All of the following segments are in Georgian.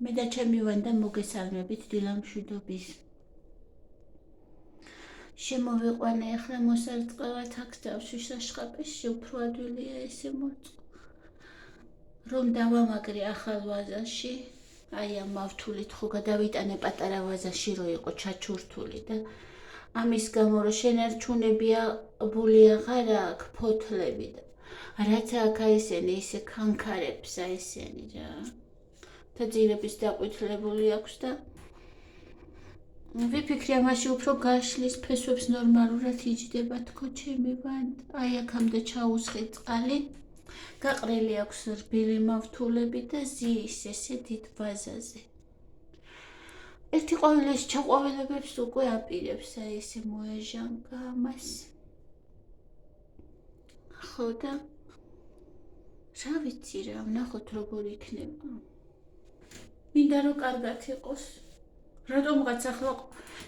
მე და ჩემი ვანდა მოგესალმებით დილამშვიდობის. შემოვიყვანე ახლა მოსარწყავად აქ დავში საშყაპეში, უფრო ადვილია ესე მოწყო. რომ დავამაგრე ახალ ვაზაში, აი ამ მავთულით ხო გადავიტანე პატარა ვაზაში რო იყო ჩაჩურთული და ამის გამო რომ შენარჩუნებია ბული აღარა აქ ფოთლები და რაც აქ ესენი ისე ქანქარებს ესენი რა. და ძირების დაყვითლებული აქვს და ვიფიქრე ამაში უფრო გაშლის ფესვებს ნორმალურად იჯდება თქო ჩემი ვანდა. აი აქამდე ჩაუსხი წყალი, გაყრილი აქვს რბილი მავთულები და ზის ესე დიდ ვაზაზე. ერთი ყვავილის ჩაყვავილებებს უკვე აპირებს, აი ესე მოეჟანგა ამას. ხო და რა ვიცი რა, ვნახოთ როგორ იქნება. მინდა რომ კარგად იყოს. რატომღაც ახლა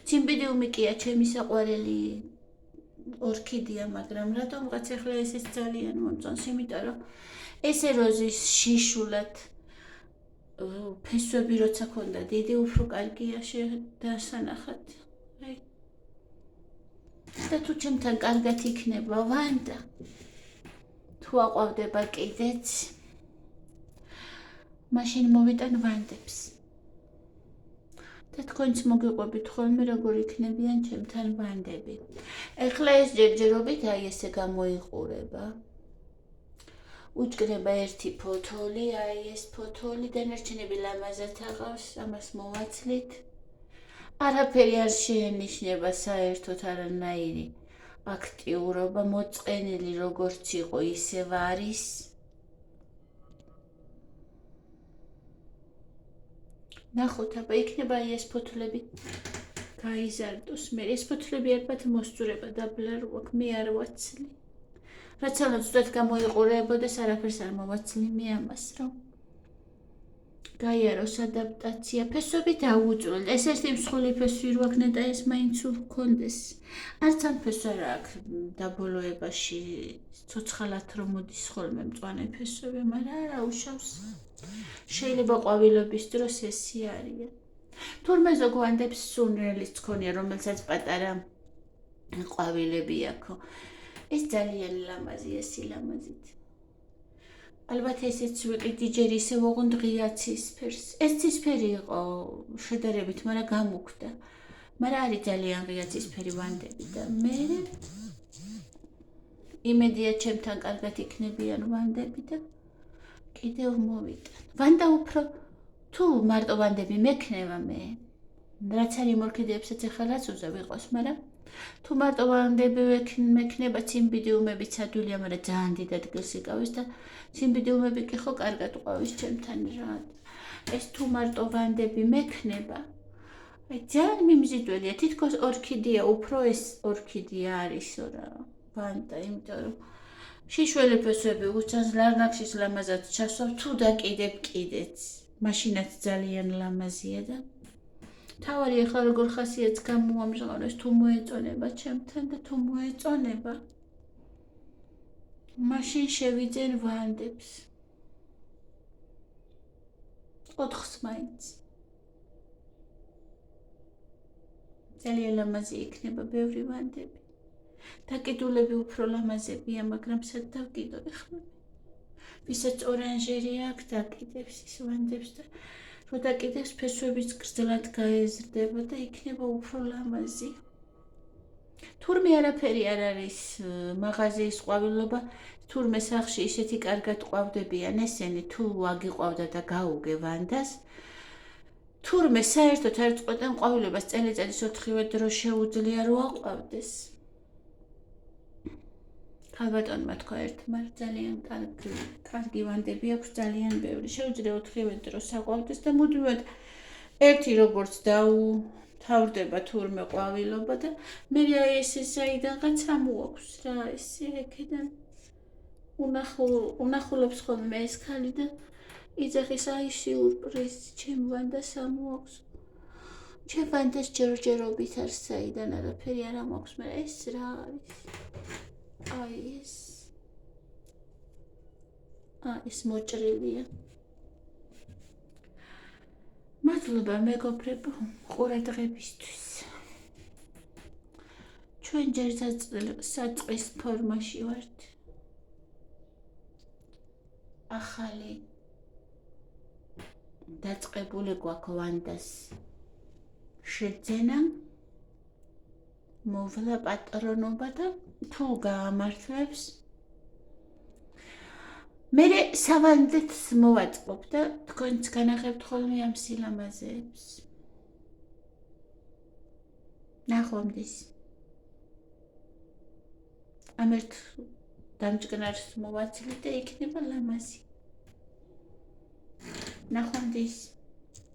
ციმბიდიუმი კია ჩემი საყვარელი ორქიდეა, მაგრამ რატომღაც ახლა ესეც ძალიან მომწონს, იმიტომ რომ ესე როზის შიშულად ფესვები როცა ქონდა დიდი, უფრო კარგია დასანახად. და თუ ჩემთან კარგად იქნება ვანდა, თუ აყვავდება კიდეც, მაშინ მოვიტან ვანდებს. და თქვენც მოგიყვებით ხოლმე როგორ იქნებიან ჩემთან ვანდები. ეხლა ეს ჯერჯერობით აი ესე გამოიყურება. უჭკნება ერთი ფოთოლი, აი ეს ფოთოლი, დანარჩენები ლამაზად აღავს, ამას მოვაცლით. არაფერი არ შეენიშნება საერთოდ არანაირი აქტიურობა, მოწყენილი როგორც იყო ისევ არის. ნახოთ, აბა იქნება აი ეს ფოთლები გაიზარდოს. მე ეს ფოთლები ალბათ მოსწურება დაბლა რო აქ მე არ ვაცლი. რაც ალბათ ზუსტად გამოიყურებოდეს, არაფერს არ მოვაცლი მე ამას, რომ გაიაროს ადაპტაცია. ფესვები დაუწვრილ. ეს ერთი მსხვილი ფესვი რო აქ ნეტა ეს მაინც უქონდეს. არც ამ ფესვა რა აქ დაბოლოებაში ცოცხალად რომ მოდის ხოლმე მწვანე ფესვები, მაგრამ არა უშავს. შეიძლება ყვავილობის დროს ესი არიან. თურმე ზოგ ვანდებს სუნრელის მქონია, რომელსაც პატარა ყვავილები აქვს. ეს ძალიან ლამაზია სილამაზით. ალბათ ესეც ვიყიდი ჯერ ისევ ოღონდ ღია ცისფერს. ეს ცისფერი იყო შედარებით, მაგრამ გამოგვდა. მაგრამ არის ძალიან ღია ცისფერი ვანდები და მე იმედია ჩემთან კარგად იქნებიან ვანდები და კიდევ მოვიტან. ვანდა უფრო თუ მარტო ვანდები მექნება მე, რაც არის ორქიდეებსაც ახლა რაც უზა ვიყოს, მაგრამ თუ მარტო ვანდები მექნება, ციმბიდიუმებიც ადვილია, მაგრამ ძალიან დიდ ადგილს იკავებს და ციმბიდიუმები კი ხო კარგად ყვავის ჩემთან რა. ეს თუ მარტო ვანდები მექნება, აი ძალიან მიმზიდველია, თითქოს ორქიდეა, უფრო ეს ორქიდეა არისო რა, ვანდა, იმიტომ რომ შიშველი ფესვები უცანს ლარნაკშის ლამაზად ჩასვავ, თუ დაკიდებ კიდეც, მაშინაც ძალიან ლამაზია და თავარი ახლა როგორ ხასიათს გამოამჟღავნეს, თუ მოეწონება ჩემთან და თუ მოეწონება, მაშინ შევიძენ ვანდებს. 4-ს მაინც. ძალიან ლამაზი იქნება ბევრი ვანდები. დაკიდულები უფრო ლამაზებია, მაგრამ სად დავკიდო ახლა? ვისაც ორანჟერია აქვს დაკიდებს ის ვანდებს და რო დაკიდებს ფესვებიც გრძლად გაეზრდება და იქნება უფრო ლამაზი. თურმე არაფერი არ არის მაღაზიის ყვავილობა, თურმე სახლში ისეთი კარგად ყვავდებიან ესენი, თუ აგიყვავდა და გაუგე ვანდას. თურმე საერთოდ არ წყვეტენ ყვავილებას წელიწადის 4-ვე დრო შეუძლია რო აყვავდეს. ქალბატონმა თქვა ერთმა, ძალიან კარგი ვანდები აქვს, ძალიან ბევრი. შეუძლია 4-ვე დროს აყვავდეს და მუდმივად ერთი როგორც თავდება თურმე ყვავილობა და მე აი ესე საიდანღაც ამოაქვს რა, ესე ეკიდან უნახულობს ხოლმე ეს ქალი და იძახის აი სიურპრიზი, ჩემ ვანდას ამოაქვს. ჩემ ვანდას ჯერჯერობით არ საიდან არაფერი არ ამოაქვს, მაგრამ ეს რა არის? აი ეს მოჭრილია. მადლობა მეგობრებო ყურადღებისთვის. ჩვენ ჯერ საწყის ფორმაში ვართ. ახალი დაწყებული გვაქვს ვანდას შეძენა. მოვლა პატრონობა და თუ გაამართლებს მე სავანდეთს მოვაწყობ და თქვენც განახებთ ხოლმე ამ სილამაზეებს. ნახვამდის. ამ ერთ დამჭკნარს მოვაცლით და იქნება ლამაზი. ნახვამდის.